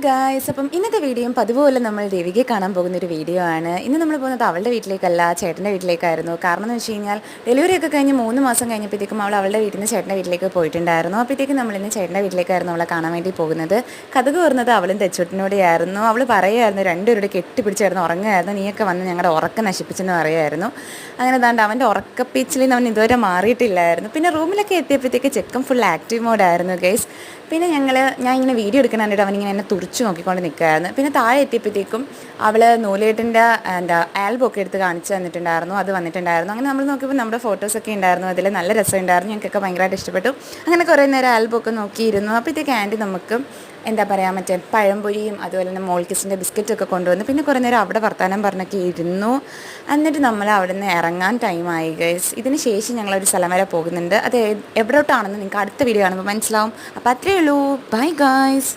Guys, അപ്പം ഇന്നത്തെ വീഡിയോയും പതുപോലെ നമ്മൾ രവികയെ കാണാൻ പോകുന്നൊരു വീഡിയോ ആണ്. ഇന്ന് നമ്മൾ പോകുന്നത് അവളുടെ വീട്ടിലേക്കല്ല, ചേട്ടൻ്റെ വീട്ടിലേക്കായിരുന്നു. കാരണം എന്ന് വെച്ച് കഴിഞ്ഞാൽ ഡെലിവറിയൊക്കെ കഴിഞ്ഞ് 3 മാസം കഴിഞ്ഞപ്പോഴത്തേക്കും അവളുടെ വീട്ടിൽ നിന്ന് ചേട്ടൻ്റെ വീട്ടിലേക്ക് പോയിട്ടുണ്ടായിരുന്നു. അപ്പോഴത്തേക്കും നമ്മളിന്ന് ചേട്ടൻ്റെ വീട്ടിലേക്കായിരുന്നു അവളെ കാണാൻ വേണ്ടി പോകുന്നത്. കഥക് പറഞ്ഞത് അവളും തെച്ചോട്ടിനോടെയായിരുന്നു. അവൾ പറയുമായിരുന്നു, രണ്ടുപേരുടെ കെട്ടിപ്പിടിച്ചായിരുന്നു ഉറങ്ങുമായിരുന്നു, നീയൊക്കെ വന്ന് ഞങ്ങളുടെ ഉറക്കം നശിപ്പിച്ചെന്ന് പറയുമായിരുന്നു. അങ്ങനെ ദാണ്ട് അവൻ്റെ ഉറക്കപ്പിച്ചിൽ നിന്ന് അവൻ ഇതുവരെ മാറിയിട്ടില്ലായിരുന്നു. പിന്നെ റൂമിലൊക്കെ എത്തിയപ്പോഴത്തേക്ക് ചെക്കൻ ഫുൾ ആക്റ്റീവ് മോഡായിരുന്നു ഗൈസ്. പിന്നെ ഞാൻ ഇങ്ങനെ വീഡിയോ എടുക്കാൻ കണ്ടിട്ട് അവനിങ്ങനെ എന്നെ തുറിച്ച് നോക്കിക്കൊണ്ട് നിൽക്കുകയായിരുന്നു. പിന്നെ താഴെ എത്തിയപ്പോഴത്തേക്കും അവൾ നൂലേട്ടിൻ്റെ ആൽബമൊക്കെ എടുത്ത് കാണിച്ച് തന്നിട്ടുണ്ടായിരുന്നു, അത് വന്നിട്ടുണ്ടായിരുന്നു. അങ്ങനെ നമ്മൾ നോക്കിയപ്പോൾ നമ്മുടെ ഫോട്ടോസൊക്കെ ഉണ്ടായിരുന്നു, അതിൽ നല്ല രസമുണ്ടായിരുന്നു, ഞങ്ങൾക്കൊക്കെ ഭയങ്കരമായിട്ട് ഇഷ്ടപ്പെട്ടു. അങ്ങനെ കുറേ നേരം ആൽബമൊക്കെ നോക്കിയിരുന്നു. അപ്പോഴത്തേക്ക് ആൻറ്റി നമുക്ക് മറ്റേ പഴംപൊരിയും അതുപോലെ തന്നെ മോൾക്കിസിൻ്റെ ബിസ്ക്കറ്റൊക്കെ കൊണ്ടുവന്നു. പിന്നെ കുറേ നേരം അവിടെ വർത്താനം പറഞ്ഞൊക്കെ ഇരുന്നു. എന്നിട്ട് നമ്മൾ അവിടെ നിന്ന് ഇറങ്ങാൻ ടൈമായി ഗൈസ്. ഇതിന് ശേഷം ഞങ്ങളൊരു സ്ഥലം വരെ പോകുന്നുണ്ട്. അത് എവിടോട്ടാണെന്ന് നിങ്ങൾക്ക് അടുത്ത വീഡിയോ കാണുമ്പോൾ മനസ്സിലാവും. അപ്പോൾ അത്രയേ ഉള്ളൂ. Bye guys.